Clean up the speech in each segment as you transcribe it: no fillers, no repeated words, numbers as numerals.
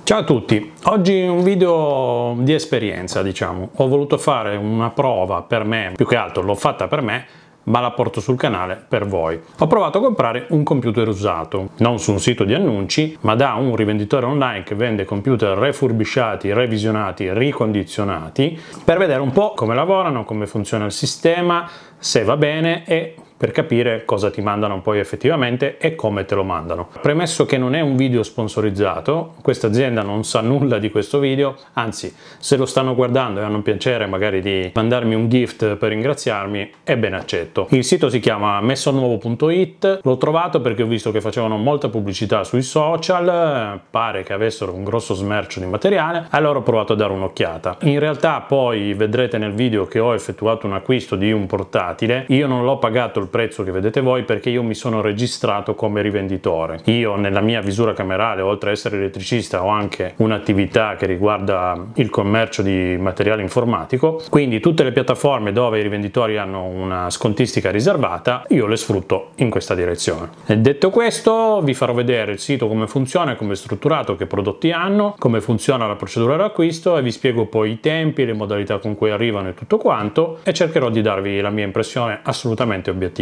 Ciao a tutti, oggi un video di esperienza, diciamo. Ho voluto fare una prova per me, più che altro l'ho fatta per me, ma la porto sul canale per voi. Ho provato a comprare un computer usato, non su un sito di annunci, ma da un rivenditore online che vende computer refurbishati, revisionati, ricondizionati, per vedere un po' come lavorano, come funziona il sistema, se va bene e per capire cosa ti mandano poi effettivamente e come te lo mandano. Premesso che non è un video sponsorizzato, questa azienda non sa nulla di questo video, anzi, se lo stanno guardando e hanno piacere magari di mandarmi un gift per ringraziarmi, è ben accetto. Il sito si chiama messonuovo.it, l'ho trovato perché ho visto che facevano molta pubblicità sui social, pare che avessero un grosso smercio di materiale, allora ho provato a dare un'occhiata. In realtà poi vedrete nel video che ho effettuato un acquisto di un portatile, io non l'ho pagato il prezzo che vedete voi perché io mi sono registrato come rivenditore. Io nella mia visura camerale, oltre ad essere elettricista, ho anche un'attività che riguarda il commercio di materiale informatico, quindi tutte le piattaforme dove i rivenditori hanno una scontistica riservata io le sfrutto in questa direzione. E detto questo, vi farò vedere il sito come funziona, come è strutturato, che prodotti hanno, come funziona la procedura d'acquisto e vi spiego poi i tempi, le modalità con cui arrivano e tutto quanto, e cercherò di darvi la mia impressione assolutamente obiettiva.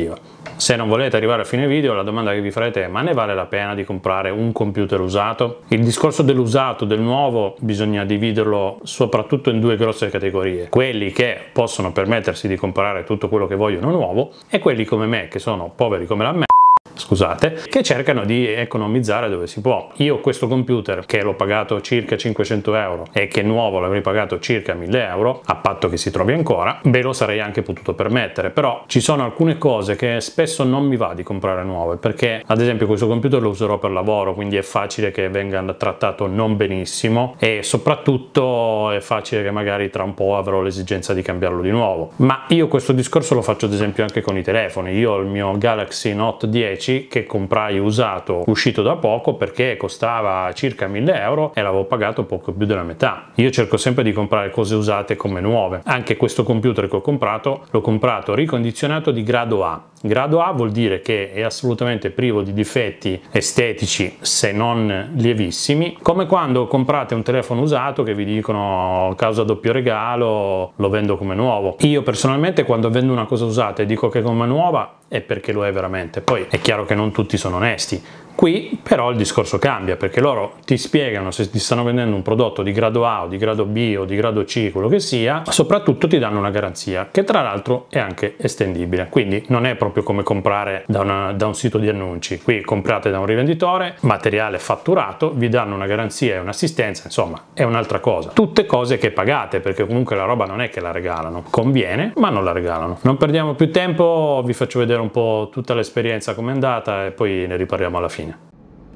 Se non volete arrivare a fine video, la domanda che vi farete è: ma ne vale la pena di comprare un computer usato? Il discorso dell'usato, del nuovo, bisogna dividerlo soprattutto in due grosse categorie: quelli che possono permettersi di comprare tutto quello che vogliono nuovo e quelli come me, che sono poveri come la me, scusate, che cercano di economizzare dove si può. Io questo computer, che l'ho pagato circa 500 euro e che nuovo l'avrei pagato circa 1000 euro, a patto che si trovi ancora, ve lo sarei anche potuto permettere. Però ci sono alcune cose che spesso non mi va di comprare nuove, perché ad esempio questo computer lo userò per lavoro, quindi è facile che venga trattato non benissimo e soprattutto è facile che magari tra un po' avrò l'esigenza di cambiarlo di nuovo. Ma io questo discorso lo faccio ad esempio anche con i telefoni. Io ho il mio Galaxy Note 10 che comprai usato, uscito da poco, perché costava circa 1000 euro e l'avevo pagato poco più della metà. Io cerco sempre di comprare cose usate come nuove. Anche questo computer che ho comprato, l'ho comprato ricondizionato di grado A. Grado A vuol dire che è assolutamente privo di difetti estetici, se non lievissimi, come quando comprate un telefono usato che vi dicono causa doppio regalo, lo vendo come nuovo. Io personalmente quando vendo una cosa usata e dico che è come nuova è perché lo è veramente. Poi è chiaro che non tutti sono onesti. Qui però il discorso cambia, perché loro ti spiegano se ti stanno vendendo un prodotto di grado A o di grado B o di grado C, quello che sia, ma soprattutto ti danno una garanzia che tra l'altro è anche estendibile. Quindi non è proprio come comprare da un sito di annunci. Qui comprate da un rivenditore, materiale fatturato, vi danno una garanzia e un'assistenza, insomma è un'altra cosa. Tutte cose che pagate, perché comunque la roba non è che la regalano, conviene ma non la regalano. Non perdiamo più tempo, vi faccio vedere un po' tutta l'esperienza com'è andata e poi ne riparliamo alla fine.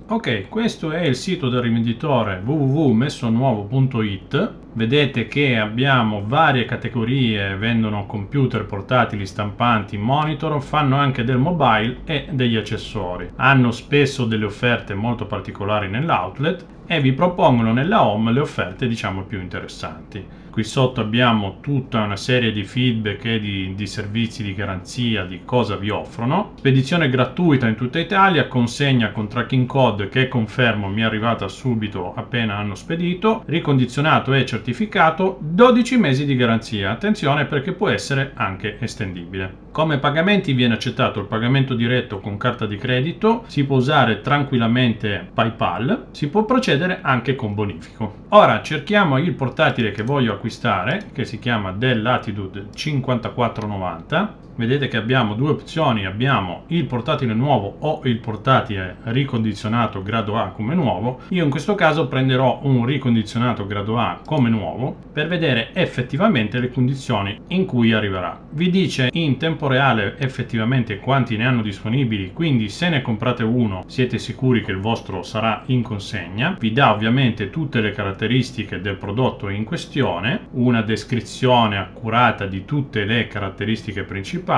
Ok, questo è il sito del rivenditore www.messonuovo.it. Vedete che abbiamo varie categorie, vendono computer, portatili, stampanti, monitor, fanno anche del mobile e degli accessori. Hanno spesso delle offerte molto particolari nell'outlet e vi propongono nella home le offerte diciamo più interessanti. Qui sotto abbiamo tutta una serie di feedback e di servizi di garanzia, di cosa vi offrono. Spedizione gratuita in tutta Italia, consegna con tracking code che confermo mi è arrivata subito appena hanno spedito, ricondizionato e certificato, 12 mesi di garanzia. Attenzione perché può essere anche estendibile. Come pagamenti viene accettato il pagamento diretto con carta di credito, si può usare tranquillamente PayPal, si può procedere anche con bonifico. Ora cerchiamo il portatile che voglio acquistare, che si chiama Dell Latitude 5490. Vedete che abbiamo due opzioni, abbiamo il portatile nuovo o il portatile ricondizionato grado A come nuovo. Io in questo caso prenderò un ricondizionato grado A come nuovo per vedere effettivamente le condizioni in cui arriverà. Vi dice in tempo reale effettivamente quanti ne hanno disponibili, quindi se ne comprate uno siete sicuri che il vostro sarà in consegna. Vi dà ovviamente tutte le caratteristiche del prodotto in questione, una descrizione accurata di tutte le caratteristiche principali,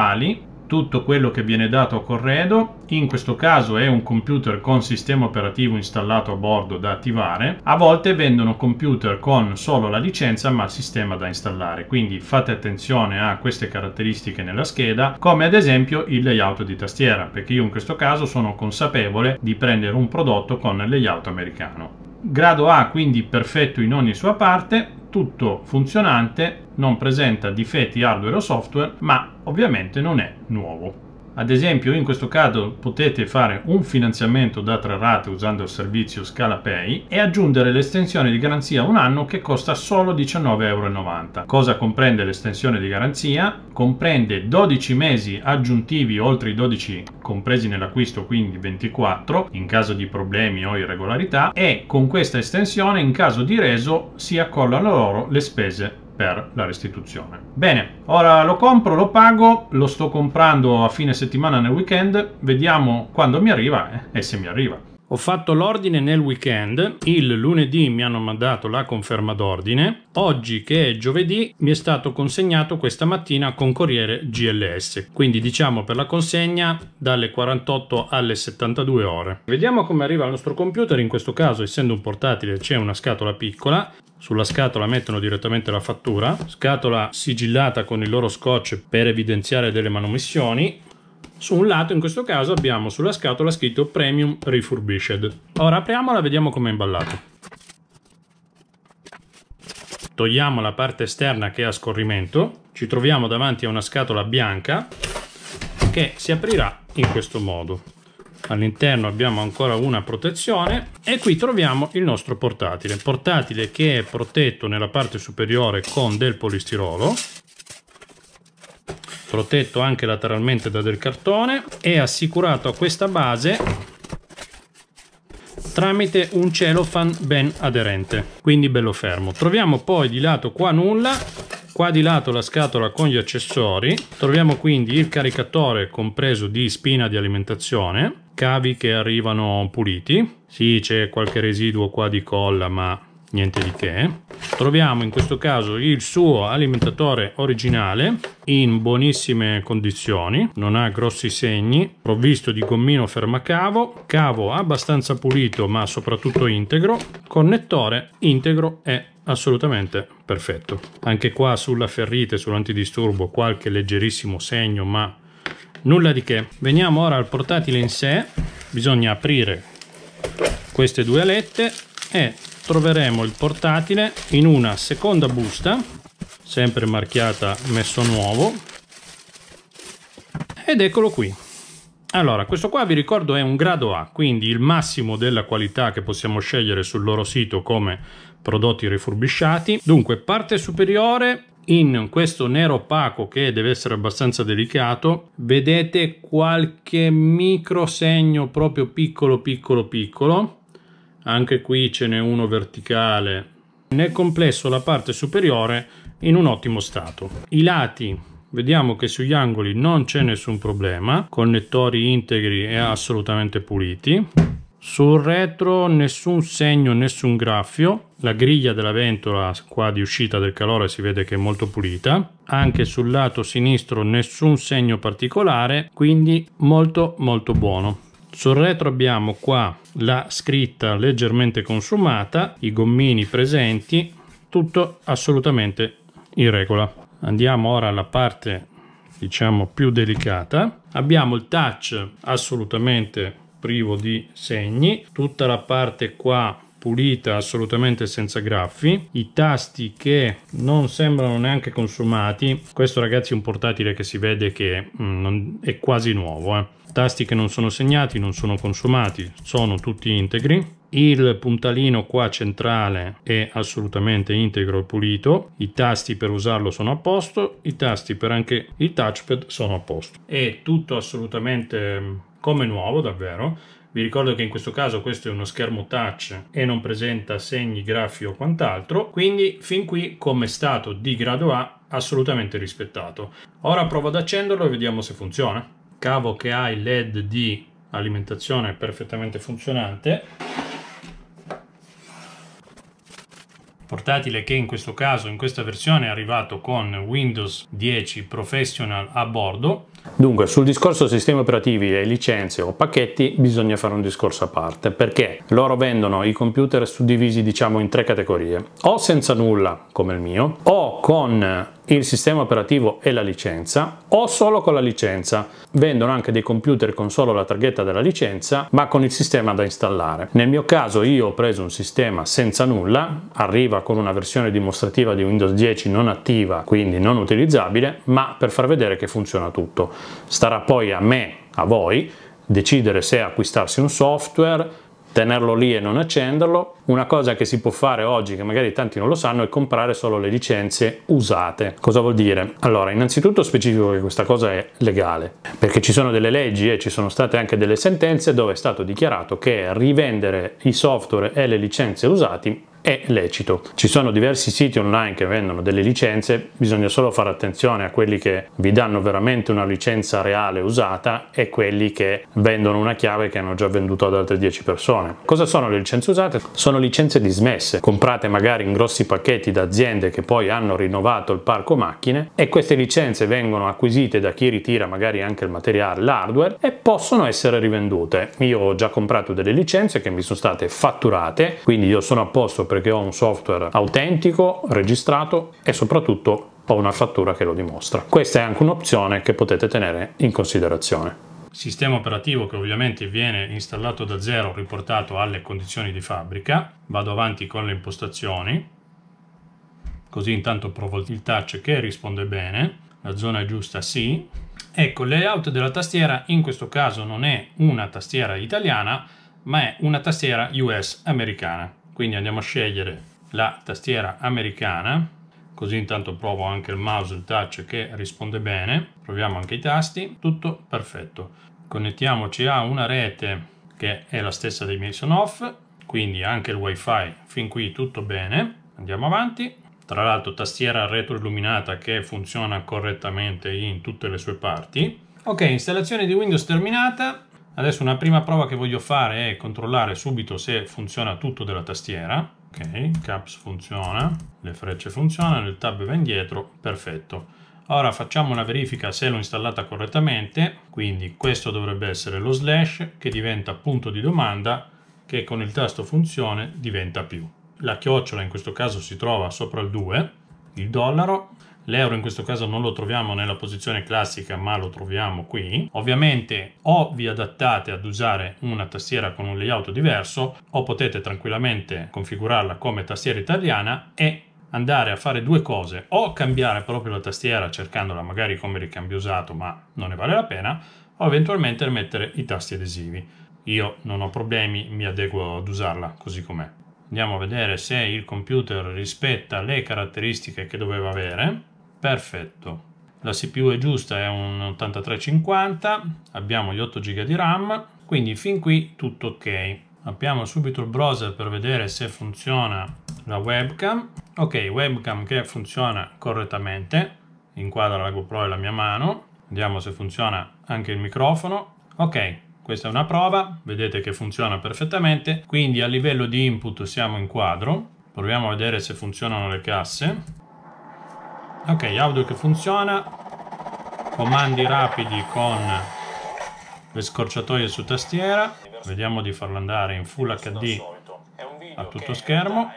tutto quello che viene dato a corredo. In questo caso è un computer con sistema operativo installato a bordo da attivare. A volte vendono computer con solo la licenza ma il sistema da installare, quindi fate attenzione a queste caratteristiche nella scheda, come ad esempio il layout di tastiera, perché io in questo caso sono consapevole di prendere un prodotto con il layout americano. grado A, quindi perfetto in ogni sua parte, tutto funzionante, non presenta difetti hardware o software, ma ovviamente non è nuovo. Ad esempio, in questo caso potete fare un finanziamento da 3 rate usando il servizio ScalaPay e aggiungere l'estensione di garanzia 1 anno che costa solo 19,90 €. Cosa comprende l'estensione di garanzia? Comprende 12 mesi aggiuntivi oltre i 12 compresi nell'acquisto, quindi 24 in caso di problemi o irregolarità, e con questa estensione in caso di reso si accollano loro le spese per la restituzione. Bene, ora lo compro, lo pago, lo sto comprando a fine settimana nel weekend, vediamo quando mi arriva e se mi arriva. Ho fatto l'ordine nel weekend, il lunedì mi hanno mandato la conferma d'ordine, oggi che è giovedì mi è stato consegnato questa mattina con corriere GLS, quindi diciamo per la consegna dalle 48 alle 72 ore. Vediamo come arriva il nostro computer. In questo caso, essendo un portatile, c'è una scatola piccola. Sulla scatola mettono direttamente la fattura, scatola sigillata con il loro scotch per evidenziare delle manomissioni. Su un lato, in questo caso, abbiamo sulla scatola scritto Premium Refurbished. Ora apriamola e vediamo come è imballato. Togliamo la parte esterna che è a scorrimento, ci troviamo davanti a una scatola bianca che si aprirà in questo modo. All'interno abbiamo ancora una protezione e qui troviamo il nostro portatile che è protetto nella parte superiore con del polistirolo, protetto anche lateralmente da del cartone, è assicurato a questa base tramite un cellophane ben aderente, quindi bello fermo. Troviamo poi di lato qua nulla, qua di lato la scatola con gli accessori, troviamo quindi il caricatore compreso di spina di alimentazione, cavi che arrivano puliti, sì, c'è qualche residuo qua di colla ma niente di che. Troviamo in questo caso il suo alimentatore originale in buonissime condizioni, non ha grossi segni, provvisto di gommino fermacavo, cavo abbastanza pulito ma soprattutto integro, connettore integro e assolutamente perfetto. Anche qua sulla ferrite, sull'antidisturbo, qualche leggerissimo segno ma nulla di che. Veniamo ora al portatile in sé. Bisogna aprire queste due alette e troveremo il portatile in una seconda busta, sempre marchiata messo nuovo, ed eccolo qui. Allora, questo qua vi ricordo è un grado A, quindi il massimo della qualità che possiamo scegliere sul loro sito come prodotti rifurbisciati. Dunque, parte superiore in questo nero opaco che deve essere abbastanza delicato, vedete qualche micro segno proprio piccolo, anche qui ce n'è uno verticale. Nel complesso la parte superiore in un ottimo stato. I lati vediamo che sugli angoli non c'è nessun problema, connettori integri e assolutamente puliti. Sul retro nessun segno, nessun graffio. La griglia della ventola qua di uscita del calore si vede che è molto pulita. Anche sul lato sinistro nessun segno particolare, quindi molto buono. Sul retro abbiamo qua la scritta leggermente consumata, i gommini presenti, tutto assolutamente in regola. Andiamo ora alla parte diciamo più delicata. Abbiamo il touch assolutamente privo di segni, tutta la parte qua pulita assolutamente senza graffi, i tasti che non sembrano neanche consumati. Questo ragazzi è un portatile che si vede che è quasi nuovo, Tasti che non sono segnati, non sono consumati, sono tutti integri. Il puntalino qua centrale è assolutamente integro e pulito, i tasti per usarlo sono a posto, i tasti per anche il touchpad sono a posto. È tutto assolutamente come nuovo, davvero. Vi ricordo che in questo caso questo è uno schermo touch e non presenta segni, graffi o quant'altro, quindi fin qui come stato di grado A assolutamente rispettato. Ora provo ad accenderlo e vediamo se funziona. Cavo che ha il LED di alimentazione perfettamente funzionante. Portatile che in questo caso, in questa versione, è arrivato con Windows 10 Professional a bordo. Dunque, sul discorso sistemi operativi e licenze o pacchetti bisogna fare un discorso a parte, perché loro vendono i computer suddivisi diciamo in 3 categorie: o senza nulla come il mio, o con il sistema operativo e la licenza, o solo con la licenza. Vendono anche dei computer con solo la targhetta della licenza, ma con il sistema da installare. Nel mio caso io ho preso un sistema senza nulla, arriva con una versione dimostrativa di Windows 10 non attiva, quindi non utilizzabile, ma per far vedere che funziona tutto. Starà poi a me, a voi, decidere se acquistarsi un software, tenerlo lì e non accenderlo. Una cosa che si può fare oggi, che magari tanti non lo sanno, è comprare solo le licenze usate. Cosa vuol dire? Allora, innanzitutto specifico che questa cosa è legale, perché ci sono delle leggi e ci sono state anche delle sentenze dove è stato dichiarato che rivendere i software e le licenze usati è lecito. Ci sono diversi siti online che vendono delle licenze, bisogna solo fare attenzione a quelli che vi danno veramente una licenza reale usata e quelli che vendono una chiave che hanno già venduto ad altre 10 persone. Cosa sono le licenze usate? Sono licenze dismesse, comprate magari in grossi pacchetti da aziende che poi hanno rinnovato il parco macchine, e queste licenze vengono acquisite da chi ritira magari anche il materiale, l'hardware, e possono essere rivendute. Io ho già comprato delle licenze che mi sono state fatturate, quindi io sono a posto perché ho un software autentico, registrato e soprattutto ho una fattura che lo dimostra. Questa è anche un'opzione che potete tenere in considerazione. Sistema operativo che ovviamente viene installato da zero, riportato alle condizioni di fabbrica. Vado avanti con le impostazioni, così intanto provo il touch che risponde bene, la zona è giusta sì. Ecco, il layout della tastiera in questo caso non è una tastiera italiana, ma è una tastiera US americana. Quindi andiamo a scegliere la tastiera americana, così intanto provo anche il mouse, il touch che risponde bene, proviamo anche i tasti, tutto perfetto. Connettiamoci a una rete che è la stessa dei miei Sonoff, quindi anche il wifi, fin qui tutto bene, andiamo avanti. Tra l'altro tastiera retroilluminata che funziona correttamente in tutte le sue parti. Ok, installazione di Windows terminata. Adesso una prima prova che voglio fare è controllare subito se funziona tutto della tastiera. Ok, caps funziona, le frecce funzionano, il tab va indietro, perfetto. Ora facciamo una verifica se l'ho installata correttamente, quindi questo dovrebbe essere lo slash che diventa punto di domanda, che con il tasto funzione diventa più. La chiocciola in questo caso si trova sopra il 2, il dollaro. L'euro in questo caso non lo troviamo nella posizione classica, ma lo troviamo qui. Ovviamente o vi adattate ad usare una tastiera con un layout diverso, o potete tranquillamente configurarla come tastiera italiana e andare a fare due cose: o cambiare proprio la tastiera cercandola magari come ricambio usato, ma non ne vale la pena, o eventualmente mettere i tasti adesivi. Io non ho problemi, mi adeguo ad usarla così com'è. Andiamo a vedere se il computer rispetta le caratteristiche che doveva avere. Perfetto, la CPU è giusta, è un 8350, abbiamo gli 8 GB di RAM, quindi fin qui tutto ok. Apriamo subito il browser per vedere se funziona la webcam. Ok, webcam che funziona correttamente, inquadra la GoPro e la mia mano. Vediamo se funziona anche il microfono. Ok, questa è una prova, vedete che funziona perfettamente, quindi a livello di input siamo in quadro. Proviamo a vedere se funzionano le casse. Ok, audio che funziona, comandi rapidi con le scorciatoie su tastiera. Vediamo di farlo andare in Full HD a tutto schermo.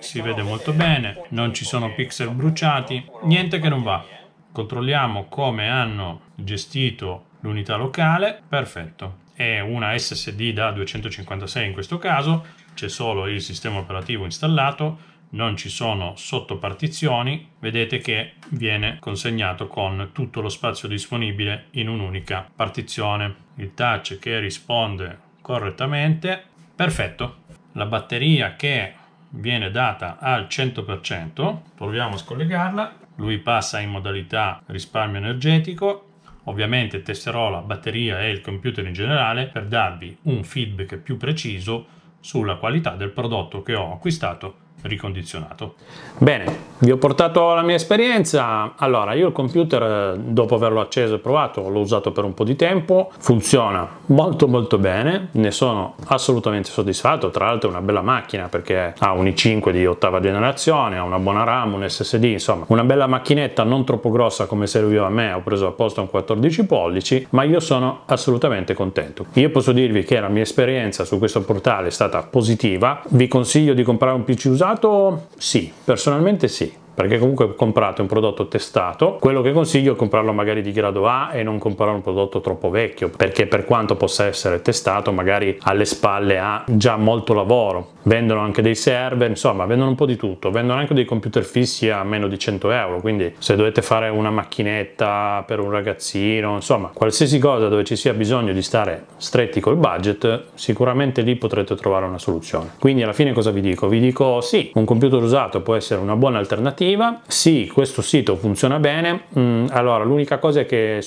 Si vede molto bene, non ci sono pixel bruciati, niente che non va. Controlliamo come hanno gestito l'unità locale, perfetto. È una SSD da 256 in questo caso, c'è solo il sistema operativo installato, non ci sono sottopartizioni, vedete che viene consegnato con tutto lo spazio disponibile in un'unica partizione. Il touch che risponde correttamente, perfetto. La batteria che viene data al 100%, proviamo a scollegarla, lui passa in modalità risparmio energetico. Ovviamente testerò la batteria e il computer in generale per darvi un feedback più preciso sulla qualità del prodotto che ho acquistato ricondizionato. Bene, vi ho portato la mia esperienza. Allora, io il computer, dopo averlo acceso e provato, l'ho usato per un po' di tempo, funziona molto bene, ne sono assolutamente soddisfatto. Tra l'altro è una bella macchina perché ha un i5 di 8ª generazione, ha una buona RAM, un SSD, insomma una bella macchinetta, non troppo grossa come serviva a me. Ho preso apposta un 14 pollici, ma io sono assolutamente contento. Io posso dirvi che la mia esperienza su questo portale è stata positiva. Vi consiglio di comprare un PC usato? Sì, personalmente sì, perché comunque comprate un prodotto testato. Quello che consiglio è comprarlo magari di grado A e non comprare un prodotto troppo vecchio, perché per quanto possa essere testato magari alle spalle ha già molto lavoro. Vendono anche dei server, insomma vendono un po' di tutto, vendono anche dei computer fissi a meno di 100 euro, quindi se dovete fare una macchinetta per un ragazzino, insomma qualsiasi cosa dove ci sia bisogno di stare stretti col budget, sicuramente lì potrete trovare una soluzione. Quindi alla fine cosa vi dico? Vi dico sì, un computer usato può essere una buona alternativa, sì, questo sito funziona bene. Allora l'unica cosa è che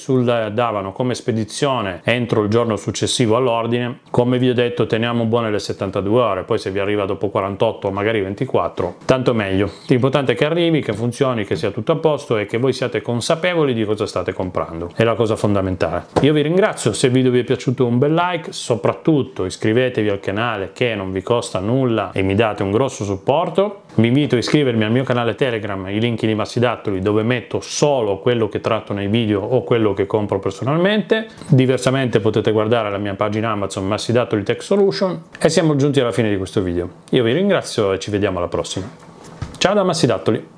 davano come spedizione entro il giorno successivo all'ordine. Come vi ho detto, teniamo buone le 72 ore, poi se vi arriva dopo 48 o magari 24 tanto meglio. L'importante è che arrivi, che funzioni, che sia tutto a posto e che voi siate consapevoli di cosa state comprando, è la cosa fondamentale. Io vi ringrazio, se il video vi è piaciuto un bel like, soprattutto iscrivetevi al canale che non vi costa nulla e mi date un grosso supporto. Vi invito a iscrivermi al mio canale Telegram, i link di Massidattoli, dove metto solo quello che tratto nei video o quello che compro personalmente. Diversamente potete guardare la mia pagina Amazon Massidattoli Tech Solution. E siamo giunti alla fine di questo video. Io vi ringrazio e ci vediamo alla prossima. Ciao da Massidattoli!